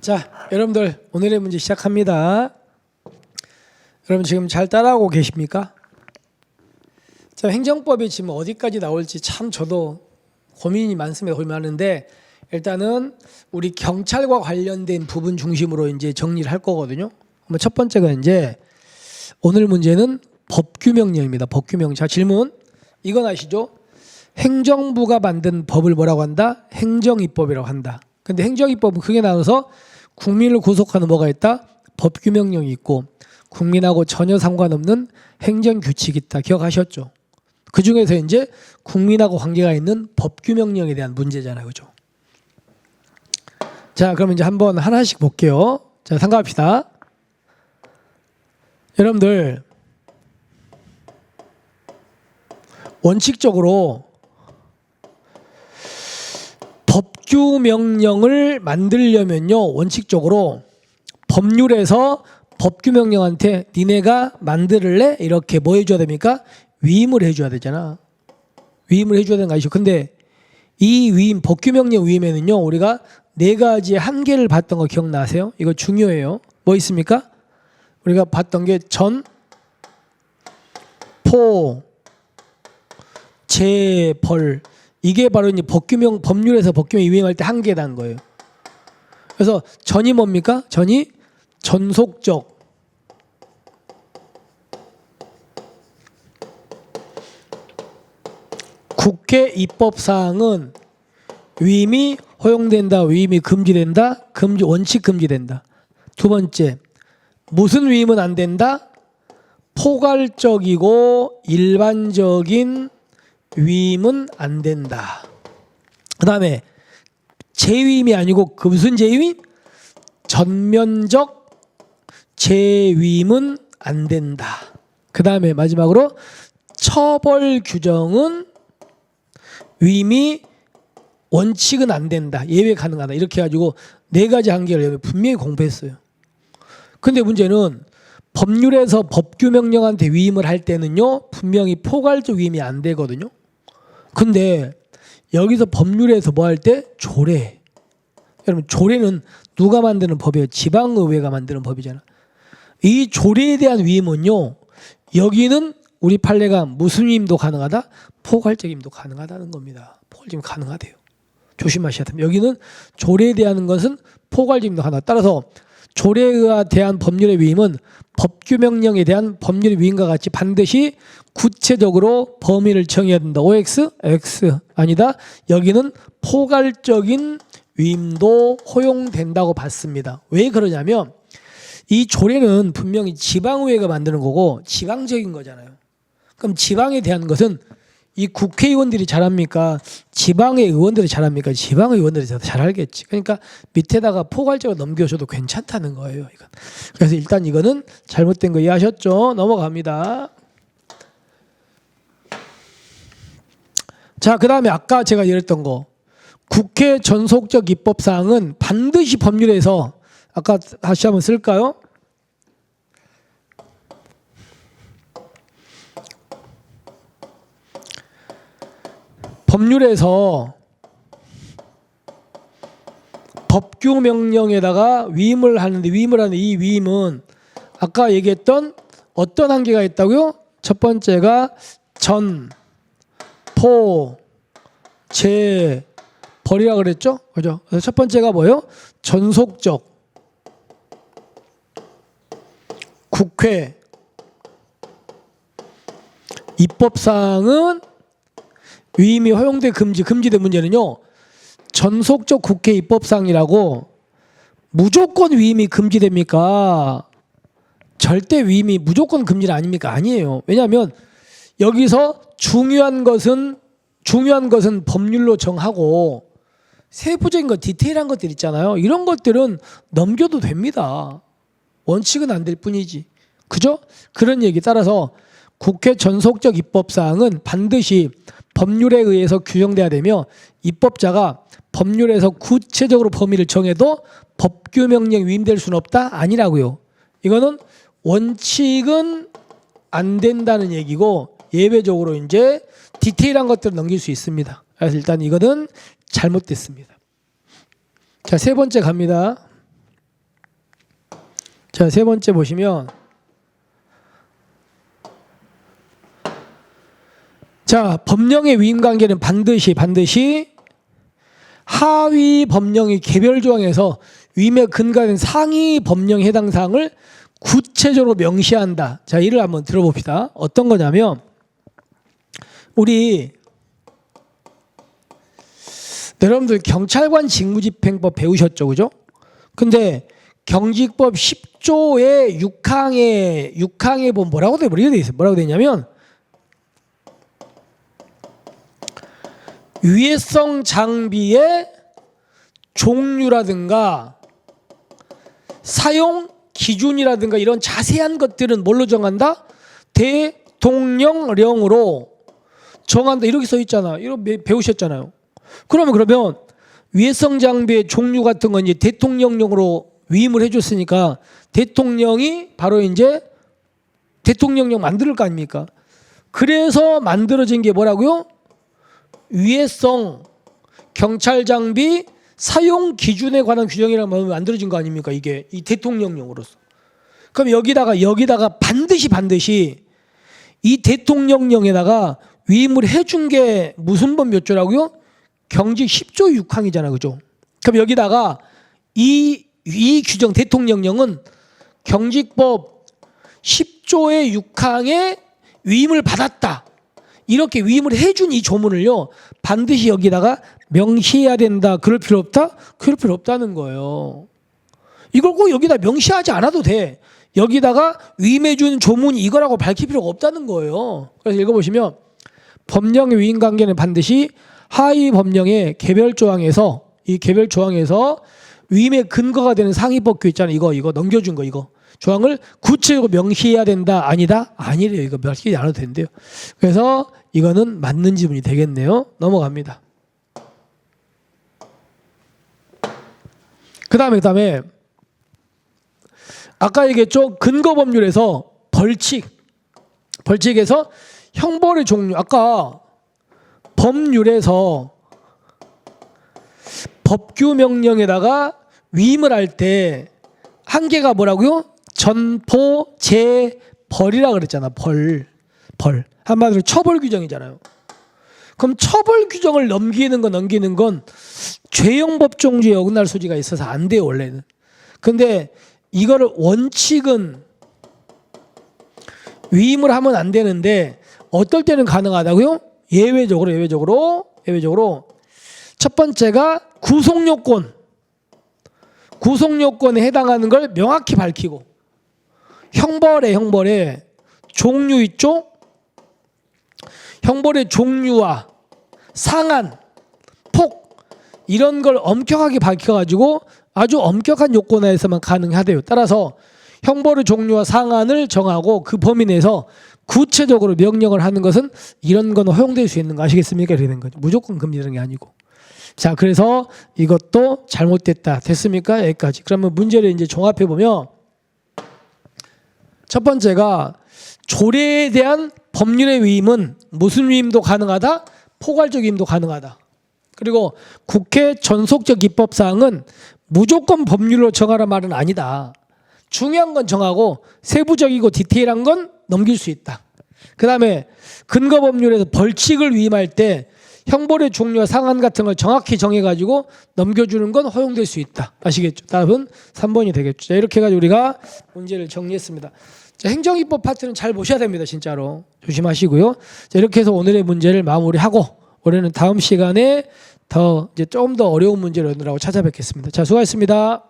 자, 여러분들 오늘의 문제 시작합니다. 여러분 지금 잘 따라하고 계십니까? 자, 행정법이 지금 어디까지 나올지 참 저도 고민이 많습니다. 고민이 많은데 일단은 우리 경찰과 관련된 부분 중심으로 이제 정리를 할 거거든요. 그러면 첫 번째가 이제 오늘 문제는 법규명령입니다. 법규명령. 자, 질문. 이건 아시죠? 행정부가 만든 법을 뭐라고 한다? 행정입법이라고 한다. 근데 행정입법은 크게 나눠서 국민을 구속하는 뭐가 있다? 법규명령이 있고 국민하고 전혀 상관없는 행정규칙이 있다. 기억하셨죠? 그 중에서 이제 국민하고 관계가 있는 법규명령에 대한 문제잖아요. 그죠? 자, 그럼 이제 한번 하나씩 볼게요. 자,参가합시다. 여러분들 원칙적으로 법규명령을 만들려면요, 원칙적으로 법률에서 법규명령한테 니네가 만들래? 이렇게 뭐 해줘야 됩니까? 위임을 해줘야 되잖아. 위임을 해줘야 되는 거 아시죠? 근데 이 위임, 법규명령 위임에는요, 우리가 네 가지의 한계를 봤던 거 기억나세요? 이거 중요해요. 뭐 있습니까? 우리가 봤던 게 전, 포, 재, 벌. 이게 바로 이제 법률에서 법규명 위임할 때 한계라는 거예요. 그래서 전이 뭡니까? 전이 전속적, 국회 입법사항은 위임이 허용된다, 위임이 금지된다, 원칙 금지된다. 두 번째, 무슨 위임은 안 된다? 포괄적이고 일반적인 위임은 안 된다. 그 다음에 재위임이 아니고 그 무슨 재위임? 전면적 재위임은 안 된다. 그 다음에 마지막으로 처벌 규정은 위임이 원칙은 안 된다. 예외 가능하다. 이렇게 해가지고 네 가지 한계를 분명히 공부했어요. 근데 문제는 법률에서 법규명령한테 위임을 할 때는요, 분명히 포괄적 위임이 안 되거든요. 근데 여기서 법률에서 뭐 할 때? 조례. 여러분, 조례는 누가 만드는 법이에요? 지방의회가 만드는 법이잖아. 이 조례에 대한 위임은요, 여기는 우리 판례가 무슨 위임도 가능하다? 포괄적 위임도 가능하다는 겁니다. 포괄적 위임 가능하대요. 조심하셔야 됩니다. 여기는 조례에 대한 것은 포괄적 위임도 가능하다. 따라서 조례에 대한 법률의 위임은 법규명령에 대한 법률의 위임과 같이 반드시 구체적으로 범위를 정해야 된다. OX? X. 아니다. 여기는 포괄적인 위임도 허용된다고 봤습니다. 왜 그러냐면 이 조례는 분명히 지방의회가 만드는 거고 지방적인 거잖아요. 그럼 지방에 대한 것은 이 국회의원들이 잘합니까? 지방의 의원들이 잘합니까? 지방의 의원들이 잘 알겠지. 그러니까 밑에다가 포괄적으로 넘겨줘도 괜찮다는 거예요. 이건. 그래서 일단 이거는 잘못된 거 이해하셨죠? 넘어갑니다. 자, 그 다음에 아까 제가 얘기했던 거. 국회 전속적 입법사항은 반드시 법률에서, 아까 다시 한번 쓸까요? 법률에서 법규명령에다가 위임을 하는데 이 위임은 아까 얘기했던 어떤 한계가 있다고요? 첫 번째가 전, 포, 재, 벌이라 그랬죠? 그죠? 그래서 첫 번째가 뭐예요? 전속적, 국회, 입법사항은 위임이 허용돼 금지된 문제는요, 전속적 국회 입법사항이라고 무조건 위임이 금지됩니까? 절대 위임이 무조건 금지는 아닙니까? 아니에요. 왜냐하면 여기서 중요한 것은 법률로 정하고 세부적인 것, 디테일한 것들 있잖아요. 이런 것들은 넘겨도 됩니다. 원칙은 안 될 뿐이지. 그죠? 그런 얘기 따라서 국회 전속적 입법사항은 반드시 법률에 의해서 규정돼야 되며 입법자가 법률에서 구체적으로 범위를 정해도 법규명령 위임될 수는 없다? 아니라고요. 이거는 원칙은 안 된다는 얘기고 예외적으로 이제 디테일한 것들을 넘길 수 있습니다. 그래서 일단 이거는 잘못됐습니다. 자, 세 번째 갑니다. 자, 세 번째 보시면 자, 법령의 위임 관계는 반드시 하위 법령의 개별 조항에서 위임에 근거된 상위 법령에 해당 사항을 구체적으로 명시한다. 자, 이를 한번 들어봅시다. 어떤 거냐면 우리 여러분들 경찰관 직무집행법 배우셨죠, 그죠? 근데 경직법 10조의 6항에 보면 뭐라고 돼 있어요? 뭐라고 돼 있냐면 위해성 장비의 종류라든가 사용 기준이라든가 이런 자세한 것들은 뭘로 정한다? 대통령령으로 정한다. 이렇게 써 있잖아. 이거 배우셨잖아요. 그러면 위해성 장비의 종류 같은 건 이제 대통령령으로 위임을 해줬으니까 대통령이 바로 이제 대통령령 만들 거 아닙니까? 그래서 만들어진 게 뭐라고요? 위해성 경찰 장비 사용 기준에 관한 규정이라는 마음이 만들어진 거 아닙니까? 이게 이 대통령령으로서. 그럼 여기다가 반드시 이 대통령령에다가 위임을 해준 게 무슨 법 몇 조라고요? 경직 10조 6항이잖아, 그죠? 그럼 여기다가 이 규정 대통령령은 경직법 10조의 6항에 위임을 받았다. 이렇게 위임을 해준 이 조문을요, 반드시 여기다가 명시해야 된다. 그럴 필요 없다? 그럴 필요 없다는 거예요. 이걸 꼭 여기다 명시하지 않아도 돼. 여기다가 위임해준 조문이 이거라고 밝힐 필요가 없다는 거예요. 그래서 읽어보시면 법령의 위임 관계는 반드시 하위 법령의 개별 조항에서 위임의 근거가 되는 상위법규 있잖아요. 이거 넘겨준 거 이거. 조항을 구체적으로 명시해야 된다. 아니다? 아니래요. 이거 명시하지 않아도 된대요. 그래서 이거는 맞는 지문이 되겠네요. 넘어갑니다. 그 다음에 아까 얘기했죠. 근거법률에서 벌칙에서 형벌의 종류. 아까 법률에서 법규 명령에다가 위임을 할 때 한계가 뭐라고요? 전포, 재, 벌이라 그랬잖아. 벌. 한마디로 처벌 규정이잖아요. 그럼 처벌 규정을 넘기는 건 죄형 법정주의에 어긋날 소지가 있어서 안 돼요, 원래는. 근데 이거를 원칙은 위임을 하면 안 되는데 어떨 때는 가능하다고요? 예외적으로 첫 번째가 구속요건에 해당하는 걸 명확히 밝히고 형벌의 종류 있죠? 형벌의 종류와 상한, 폭 이런 걸 엄격하게 밝혀가지고 아주 엄격한 요건 하에서만 가능하대요. 따라서 형벌의 종류와 상한을 정하고 그 범위 내에서 구체적으로 명령을 하는 것은 이런 건 허용될 수 있는 거 아시겠습니까? 이렇게 되는 거죠. 무조건 금지되는 게 아니고. 자, 그래서 이것도 잘못됐다. 됐습니까? 여기까지. 그러면 문제를 이제 종합해 보면 첫 번째가 조례에 대한 법률의 위임은 무슨 위임도 가능하다? 포괄적 위임도 가능하다. 그리고 국회 전속적 입법사항은 무조건 법률로 정하란 말은 아니다. 중요한 건 정하고 세부적이고 디테일한 건 넘길 수 있다. 그 다음에 근거법률에서 벌칙을 위임할 때 형벌의 종류와 상한 같은 걸 정확히 정해가지고 넘겨주는 건 허용될 수 있다. 아시겠죠? 답은 3번이 되겠죠. 자, 이렇게 해가지고 우리가 문제를 정리했습니다. 자, 행정입법 파트는 잘 보셔야 됩니다. 진짜로. 조심하시고요. 자, 이렇게 해서 오늘의 문제를 마무리하고 올해는 다음 시간에 더 이제 좀 더 어려운 문제를 여러분들하고 찾아뵙겠습니다. 자, 수고하셨습니다.